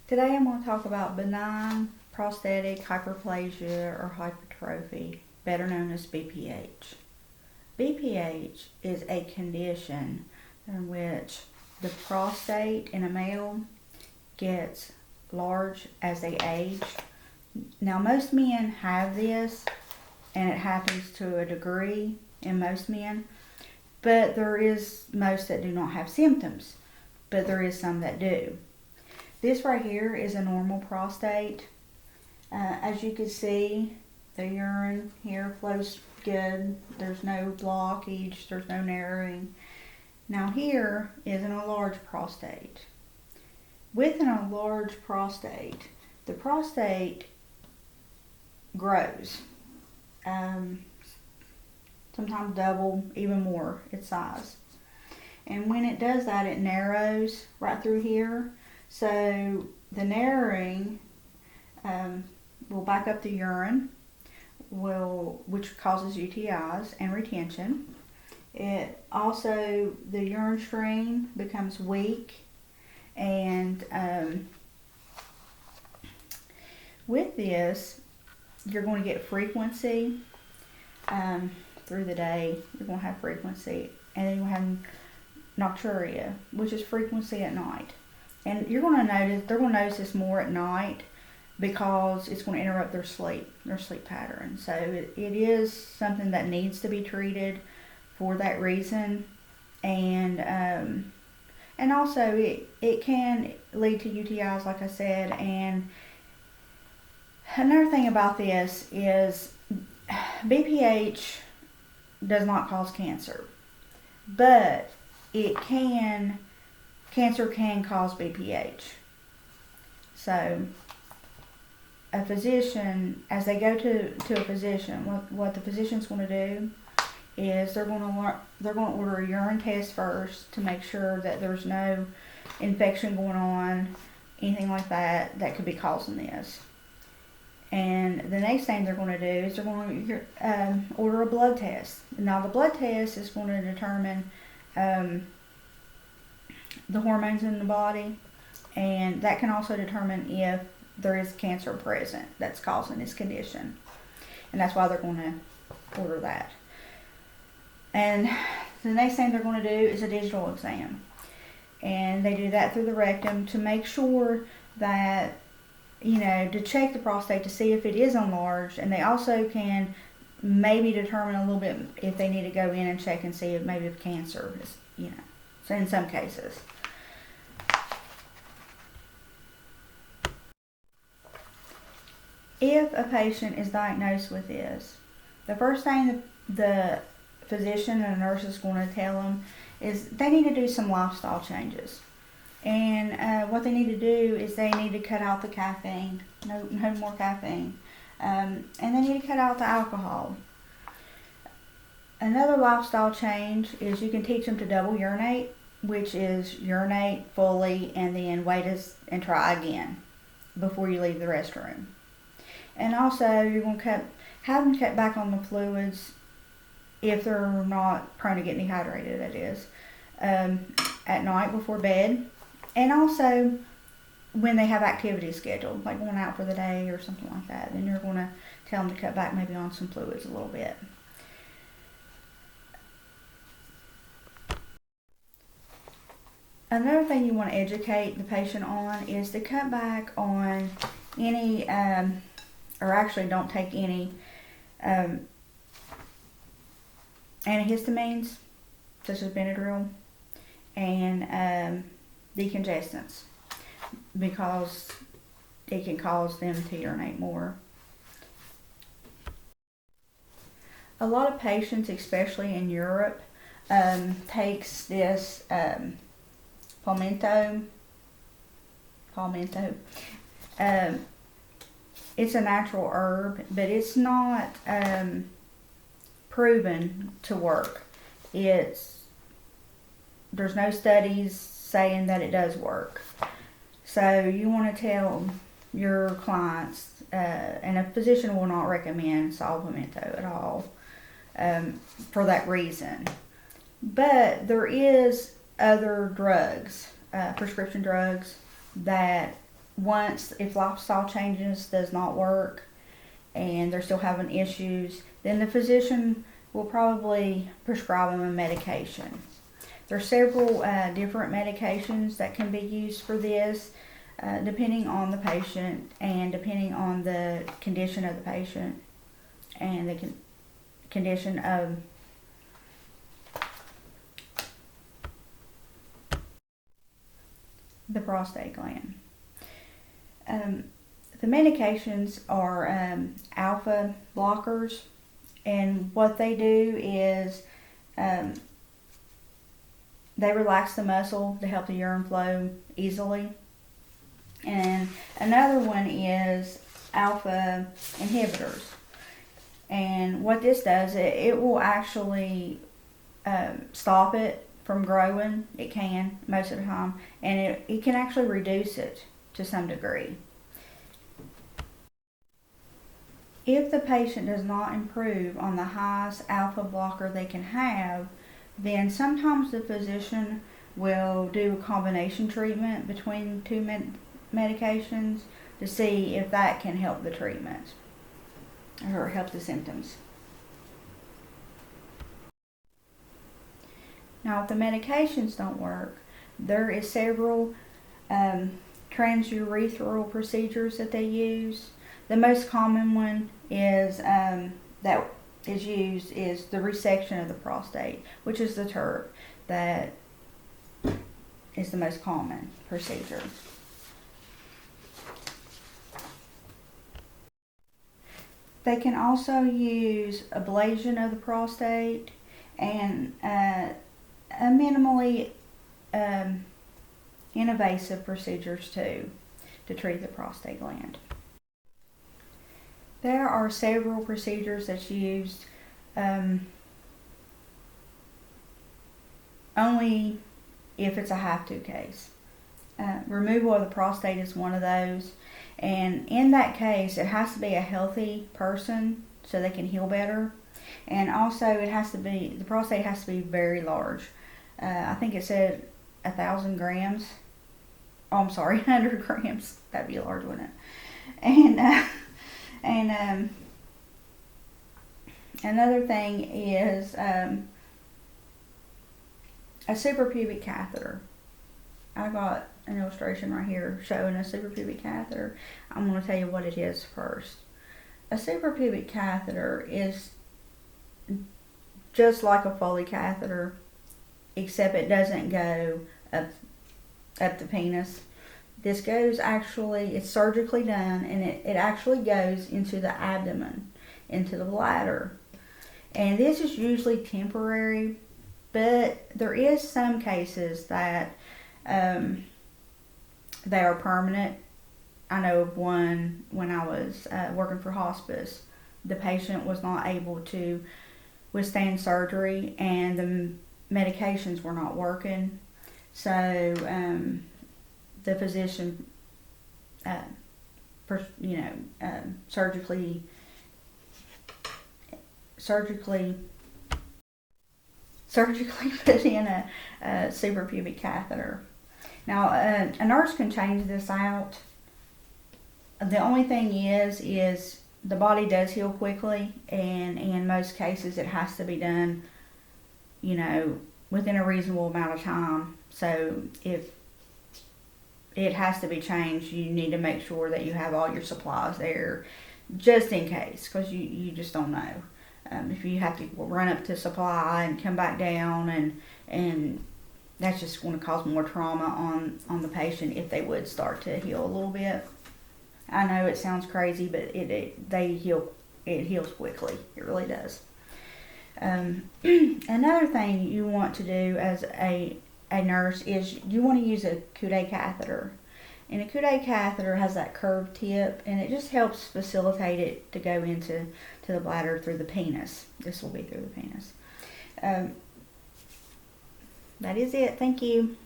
Today I'm going to talk about benign prostatic hyperplasia or hypertrophy, better known as BPH. BPH is a condition in which the prostate in a male gets large as they age. Now, most men have this, and it happens to a degree in most men, but there is most that do not have symptoms, but there is some that do. This right here is a normal prostate. As you can see, the urine here flows good. There's no blockage, there's no narrowing. Now here is an enlarged prostate. With an enlarged prostate, the prostate grows. Sometimes double, even more its size. And when it does that, it narrows right through here. So the narrowing will back up the urine, which causes UTIs and retention. It also, the urine stream becomes weak, and with this, you're going to get frequency through the day. You're going to have frequency, and then you'll have nocturia, which is frequency at night. And they're going to notice this more at night because it's going to interrupt their sleep pattern. So it is something that needs to be treated for that reason. And also it can lead to UTIs, like I said. And another thing about this is BPH does not cause cancer, but cancer can cause BPH. So a physician, as they go to a physician, what the physician's going to do is they're going to order a urine test first to make sure that there's no infection going on, anything like that could be causing this. And the next thing they're going to do is they're going to order a blood test. Now the blood test is going to determine the hormones in the body, and that can also determine if there is cancer present that's causing this condition. And that's why they're going to order that. And the next thing they're going to do is a digital exam. And they do that through the rectum to make sure that, to check the prostate to see if it is enlarged. And they also can maybe determine a little bit if they need to go in and check and see if cancer is, so in some cases. If a patient is diagnosed with this, the first thing the physician and nurse is going to tell them is they need to do some lifestyle changes. And what they need to do is they need to cut out the caffeine, no more caffeine. And they need to cut out the alcohol. Another lifestyle change is you can teach them to double urinate, which is urinate fully and then wait and try again before you leave the restroom. And also, you're going to have them cut back on the fluids if they're not prone to get dehydrated, that is, at night before bed. And also, when they have activities scheduled, like going out for the day or something like that, then you're going to tell them to cut back maybe on some fluids a little bit. Another thing you want to educate the patient on is to cut back on any, or actually don't take any antihistamines, such as Benadryl, and decongestants, because it can cause them to urinate more. A lot of patients, especially in Europe, takes this palmetto. It's a natural herb, but it's not proven to work. There's no studies saying that it does work. So you want to tell your clients, and a physician will not recommend saw palmetto at all for that reason. But there is other drugs, prescription drugs, that once, if lifestyle changes does not work and they're still having issues, then the physician will probably prescribe them a medication. There are several different medications that can be used for this, depending on the patient and depending on the condition of the patient and the condition of the prostate gland. The medications are alpha blockers, and what they do is they relax the muscle to help the urine flow easily. And another one is alpha inhibitors. And what this does, it will actually stop it from growing. It can, most of the time. And it can actually reduce it to some degree. If the patient does not improve on the highest alpha blocker they can have, then sometimes the physician will do a combination treatment between two medications to see if that can help the treatment or help the symptoms. Now, if the medications don't work, there is several transurethral procedures that they use. The most common one is that is used is the resection of the prostate, which is the TURP. That is the most common procedure. They can also use ablation of the prostate and a minimally invasive procedures too to treat the prostate gland. There are several procedures that's used only if it's a have-to case. Removal of the prostate is one of those, and in that case it has to be a healthy person so they can heal better, and also the prostate has to be very large. I think it said 1,000 grams. Oh, I'm sorry, 100 grams. That'd be large, wouldn't it? And another thing is a suprapubic catheter. I got an illustration right here showing a suprapubic catheter. I'm going to tell you what it is first. A suprapubic catheter is just like a Foley catheter, except it doesn't go up the penis. This goes it's surgically done, and it actually goes into the abdomen, into the bladder. And this is usually temporary, but there is some cases that they are permanent. I know of one when I was working for hospice. The patient was not able to withstand surgery, and the medications were not working. So the physician, surgically put in a suprapubic catheter. Now, a nurse can change this out. The only thing is the body does heal quickly, and in most cases it has to be done, within a reasonable amount of time. So if it has to be changed, you need to make sure that you have all your supplies there, just in case, because you just don't know. If you have to run up to supply and come back down, and that's just going to cause more trauma on the patient if they would start to heal a little bit. I know it sounds crazy, but it heals quickly. It really does. Another thing you want to do as a nurse is you want to use a Coude catheter. And a Coude catheter has that curved tip, and it just helps facilitate it to go into the bladder through the penis. This will be through the penis. That is it. Thank you.